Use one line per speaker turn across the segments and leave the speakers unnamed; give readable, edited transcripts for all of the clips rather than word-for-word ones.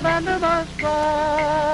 up into the sky.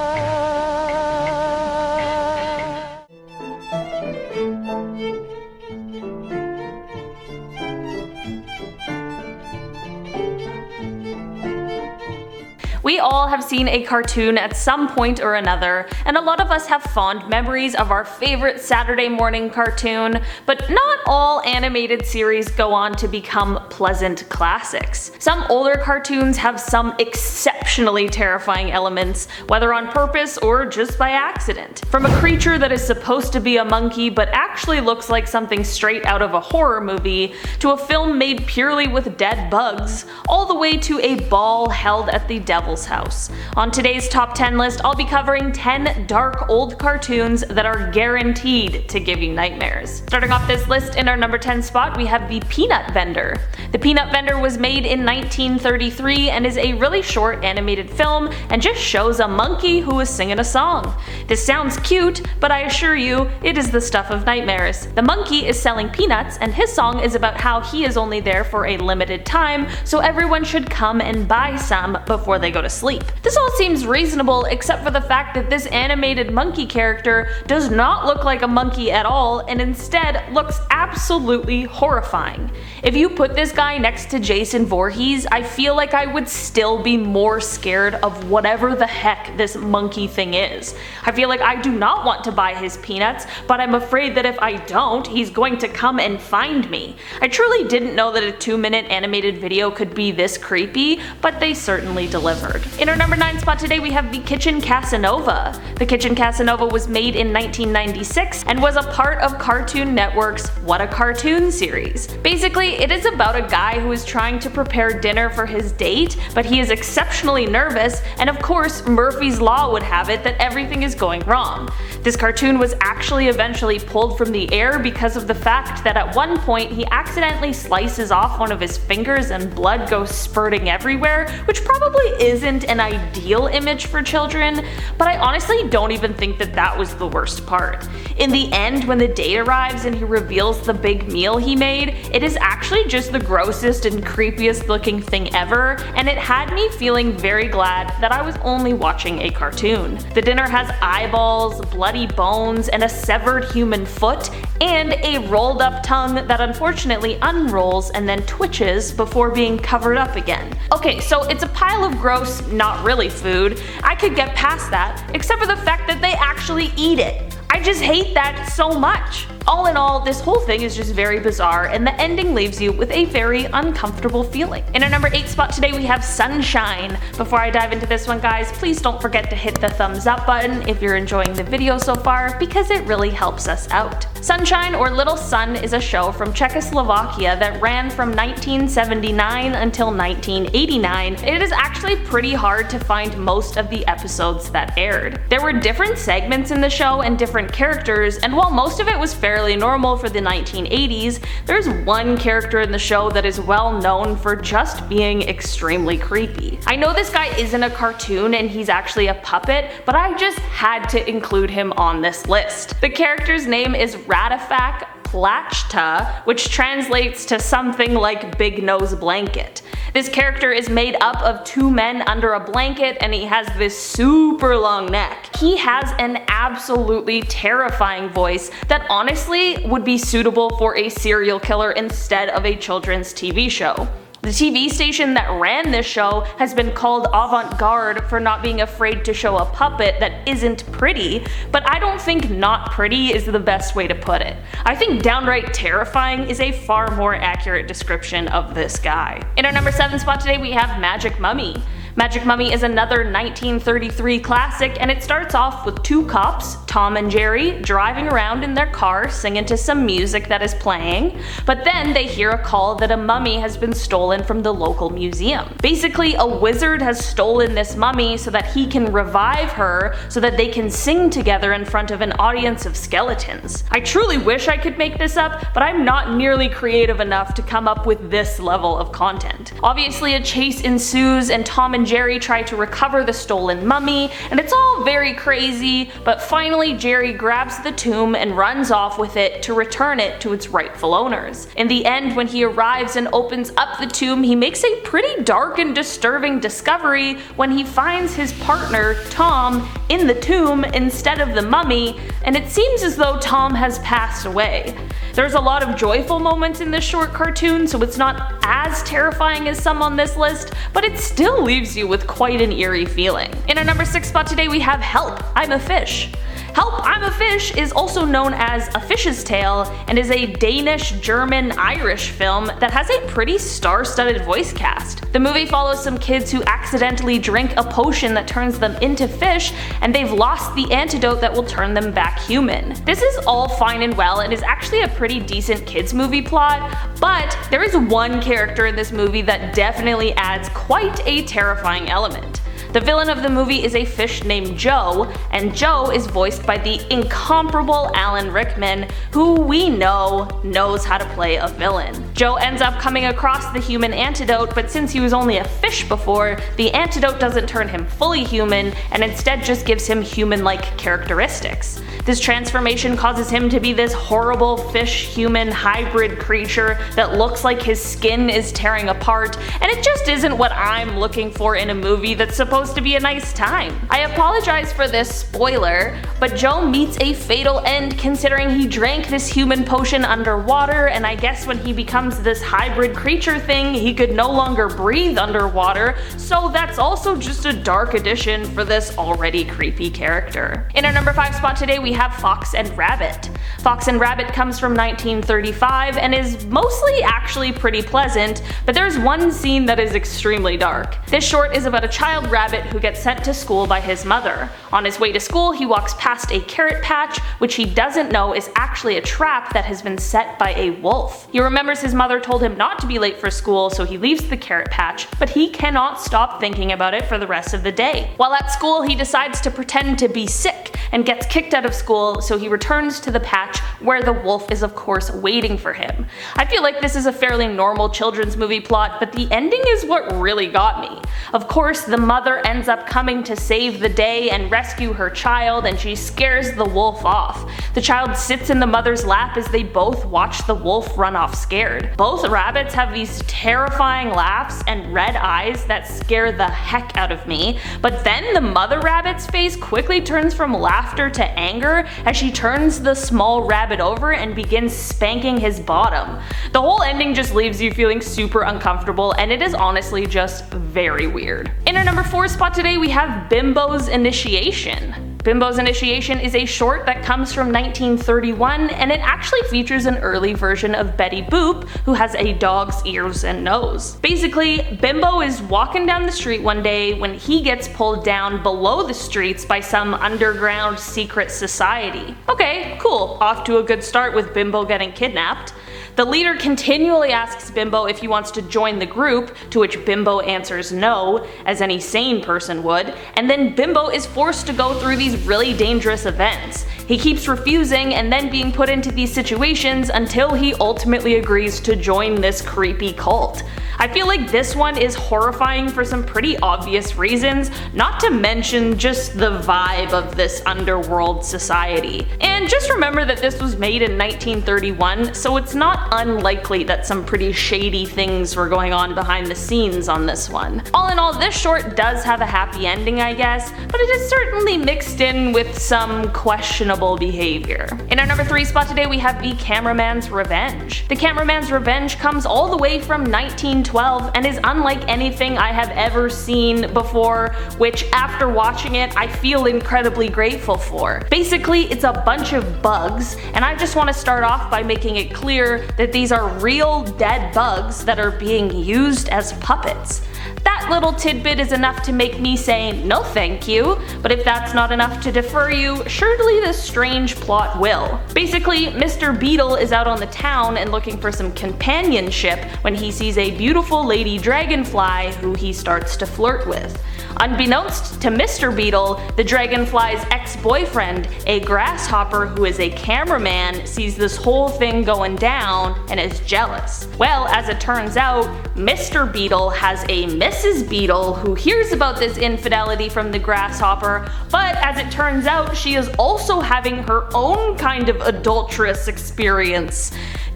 We all have seen a cartoon at some point or another, and a lot of us have fond memories of our favorite Saturday morning cartoon, but not all animated series go on to become pleasant classics. Some older cartoons have some exceptionally terrifying elements, whether on purpose or just by accident. From a creature that is supposed to be a monkey but actually looks like something straight out of a horror movie, to a film made purely with dead bugs, all the way to a ball held at the devil's house. On today's top 10 list, I'll be covering 10 dark old cartoons that are guaranteed to give you nightmares. Starting off this list in our number 10 spot, we have The Peanut Vendor. The Peanut Vendor was made in 1933 and is a really short animated film and just shows a monkey who is singing a song. This sounds cute, but I assure you, it is the stuff of nightmares. The monkey is selling peanuts and his song is about how he is only there for a limited time, so everyone should come and buy some before they go to sleep. This all seems reasonable except for the fact that this animated monkey character does not look like a monkey at all and instead looks absolutely horrifying. If you put this guy next to Jason Voorhees, I feel like I would still be more scared of whatever the heck this monkey thing is. I feel like I do not want to buy his peanuts, but I'm afraid that if I don't, he's going to come and find me. I truly didn't know that a 2-minute animated video could be this creepy, but they certainly delivered. In our number 9 spot today, we have The Kitchen Casanova. The Kitchen Casanova was made in 1996 and was a part of Cartoon Network's What a Cartoon series. Basically, it is about a guy who is trying to prepare dinner for his date, but he is exceptionally nervous, and of course, Murphy's Law would have it that everything is going wrong. This cartoon was actually eventually pulled from the air because of the fact that at one point he accidentally slices off one of his fingers and blood goes spurting everywhere, which probably isn't an ideal image for children, but I honestly don't even think that that was the worst part. In the end, when the date arrives and he reveals the big meal he made, it is actually just the grossest and creepiest looking thing ever, and it had me feeling very glad that I was only watching a cartoon. The dinner has eyeballs, bloody bones, and a severed human foot, and a rolled up tongue that unfortunately unrolls and then twitches before being covered up again. Okay, so it's a pile of gross, not really food. I could get past that, except for the fact that they actually eat it. I just hate that so much. All in all, this whole thing is just very bizarre, and the ending leaves you with a very uncomfortable feeling. In our number 8 spot today, we have Sunshine. Before I dive into this one, guys, please don't forget to hit the thumbs up button if you're enjoying the video so far, because it really helps us out. Sunshine, or Little Sun, is a show from Czechoslovakia that ran from 1979 until 1989. It is actually pretty hard to find most of the episodes that aired. There were different segments in the show and different characters, and while most of it was fairly normal for the 1980s, there's one character in the show that is well known for just being extremely creepy. I know this guy isn't a cartoon and he's actually a puppet, but I just had to include him on this list. The character's name is Radifak Plachta, which translates to something like Big Nose Blanket. This character is made up of 2 men under a blanket, and he has this super long neck. He has an absolutely terrifying voice that honestly would be suitable for a serial killer instead of a children's TV show. The TV station that ran this show has been called avant-garde for not being afraid to show a puppet that isn't pretty, but I don't think not pretty is the best way to put it. I think downright terrifying is a far more accurate description of this guy. In our number 7 spot today, we have Magic Mummy. Magic Mummy is another 1933 classic, and it starts off with 2 cops, Tom and Jerry, driving around in their car singing to some music that is playing, but then they hear a call that a mummy has been stolen from the local museum. Basically, a wizard has stolen this mummy so that he can revive her so that they can sing together in front of an audience of skeletons. I truly wish I could make this up, but I'm not nearly creative enough to come up with this level of content. Obviously, a chase ensues and Tom and and Jerry try to recover the stolen mummy, and it's all very crazy, but finally Jerry grabs the tomb and runs off with it to return it to its rightful owners. In the end, when he arrives and opens up the tomb, he makes a pretty dark and disturbing discovery when he finds his partner, Tom, in the tomb instead of the mummy, and it seems as though Tom has passed away. There's a lot of joyful moments in this short cartoon, so it's not as terrifying as some on this list, but it still leaves you with quite an eerie feeling. In our number 6 spot today we have Help, I'm a Fish. Help, I'm a Fish is also known as A Fish's Tale and is a Danish, German, Irish film that has a pretty star-studded voice cast. The movie follows some kids who accidentally drink a potion that turns them into fish, and they've lost the antidote that will turn them back human. This is all fine and well and is actually a pretty decent kids movie plot, but there is one character in this movie that definitely adds quite a terrifying element. The villain of the movie is a fish named Joe, and Joe is voiced by the incomparable Alan Rickman, who we know knows how to play a villain. Joe ends up coming across the human antidote, but since he was only a fish before, the antidote doesn't turn him fully human and instead just gives him human-like characteristics. This transformation causes him to be this horrible fish-human hybrid creature that looks like his skin is tearing apart, and it just isn't what I'm looking for in a movie that's supposed to be a nice time. I apologize for this spoiler, but Joe meets a fatal end considering he drank this human potion underwater, and I guess when he becomes this hybrid creature thing, he could no longer breathe underwater, so that's also just a dark addition for this already creepy character. In our number 5 spot today we have Fox and Rabbit. Fox and Rabbit comes from 1935 and is mostly actually pretty pleasant, but there's one scene that is extremely dark. This short is about a child rabbit who gets sent to school by his mother. On his way to school, he walks past a carrot patch, which he doesn't know is actually a trap that has been set by a wolf. He remembers his mother told him not to be late for school, so he leaves the carrot patch, but he cannot stop thinking about it for the rest of the day. While at school, he decides to pretend to be sick and gets kicked out of school, so he returns to the patch where the wolf is of course waiting for him. I feel like this is a fairly normal children's movie plot, but the ending is what really got me. Of course, the mother ends up coming to save the day and rescue her child, and she scares the wolf off. The child sits in the mother's lap as they both watch the wolf run off scared. Both rabbits have these terrifying laughs and red eyes that scare the heck out of me, but then the mother rabbit's face quickly turns from laughter to anger as she turns the small rabbit over and begins spanking his bottom. The whole ending just leaves you feeling super uncomfortable, and it is honestly just very weird. In our number 4 spot today we have BIMBO'S Initiation. BIMBO'S Initiation is a short that comes from 1931, and it actually features an early version of Betty Boop, who has a dog's ears and nose. Basically, Bimbo is walking down the street one day when he gets pulled down below the streets by some underground secret society. Okay, cool, off to a good start with Bimbo getting kidnapped. The leader continually asks Bimbo if he wants to join the group, to which Bimbo answers no, as any sane person would, and then Bimbo is forced to go through these really dangerous events. He keeps refusing and then being put into these situations until he ultimately agrees to join this creepy cult. I feel like this one is horrifying for some pretty obvious reasons, not to mention just the vibe of this underworld society. And just remember that this was made in 1931, so it's not unlikely that some pretty shady things were going on behind the scenes on this one. All in all, this short does have a happy ending, I guess, but it is certainly mixed in with some questionable behavior. In our number 3 spot today we have The Cameraman's Revenge. The Cameraman's Revenge comes all the way from 1912 and is unlike anything I have ever seen before, which after watching it I feel incredibly grateful for. Basically, it's a bunch of bugs, and I just want to start off by making it clear that these are real dead bugs that are being used as puppets. That little tidbit is enough to make me say no thank you, but if that's not enough to defer you, surely this strange plot will. Basically, Mr. Beetle is out on the town and looking for some companionship when he sees a beautiful beautiful lady dragonfly who he starts to flirt with. Unbeknownst to Mr. Beetle, the dragonfly's ex-boyfriend, a grasshopper who is a cameraman, sees this whole thing going down and is jealous. Well, as it turns out, Mr. Beetle has a Mrs. Beetle who hears about this infidelity from the grasshopper, but as it turns out, she is also having her own kind of adulterous experience.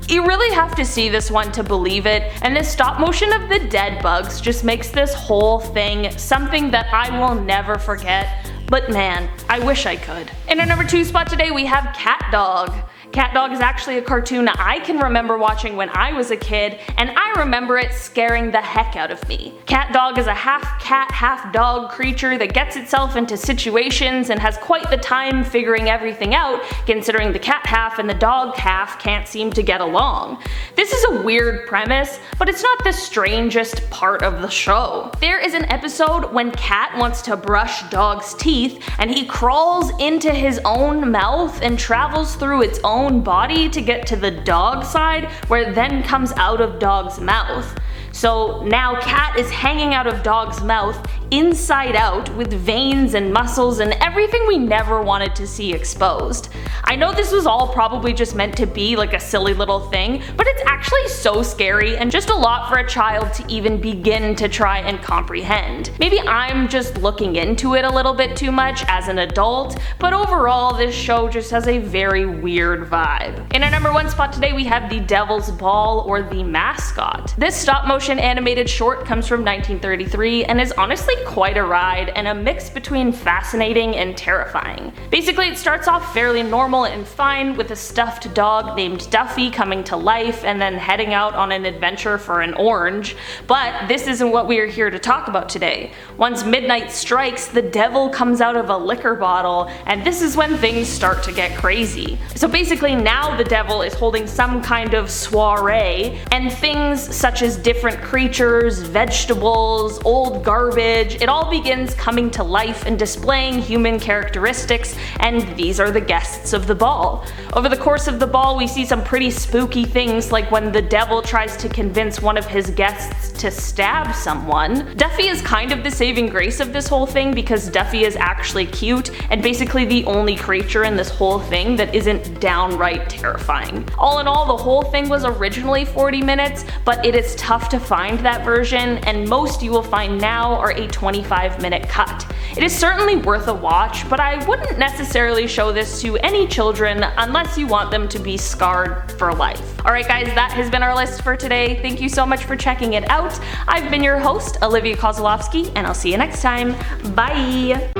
You really have to see this one to believe it, and the stop motion of the dead bugs just makes this whole thing something that I will never forget. But man, I wish I could. In our number 2 spot today we have Catdog. Catdog is actually a cartoon I can remember watching when I was a kid, and I remember it scaring the heck out of me. Catdog is a half cat, half dog creature that gets itself into situations and has quite the time figuring everything out, considering the cat half and the dog half can't seem to get along. This is a weird premise, but it's not the strangest part of the show. There is an episode when Cat wants to brush Dog's teeth, and he crawls into his own mouth and travels through its own body to get to the dog side, where it then comes out of Dog's mouth. So now Cat is hanging out of Dog's mouth inside out with veins and muscles and everything we never wanted to see exposed. I know this was all probably just meant to be like a silly little thing, but it's actually so scary and just a lot for a child to even begin to try and comprehend. Maybe I'm just looking into it a little bit too much as an adult, but overall this show just has a very weird vibe. In our number 1 spot today we have The Devil's Ball, or The Mascot. This stop motion animated short comes from 1933 and is honestly quite a ride and a mix between fascinating and terrifying. Basically it starts off fairly normal and fine with a stuffed dog named Duffy coming to life and then heading out on an adventure for an orange, but this isn't what we are here to talk about today. Once midnight strikes, the devil comes out of a liquor bottle, and this is when things start to get crazy. So basically now the devil is holding some kind of soiree, and things such as different creatures, vegetables, old garbage, it all begins coming to life and displaying human characteristics, and these are the guests of the ball. Over the course of the ball we see some pretty spooky things, like when the devil tries to convince one of his guests to stab someone. Duffy is kind of the saving grace of this whole thing because Duffy is actually cute and basically the only creature in this whole thing that isn't downright terrifying. All in all, the whole thing was originally 40 minutes, but it is tough to find that version, and most you will find now are a 25-minute cut. It is certainly worth a watch, but I wouldn't necessarily show this to any children unless you want them to be scarred for life. Alright guys, that has been our list for today. Thank you so much for checking it out. I've been your host, Olivia Kozlowski, and I'll see you next time. Bye!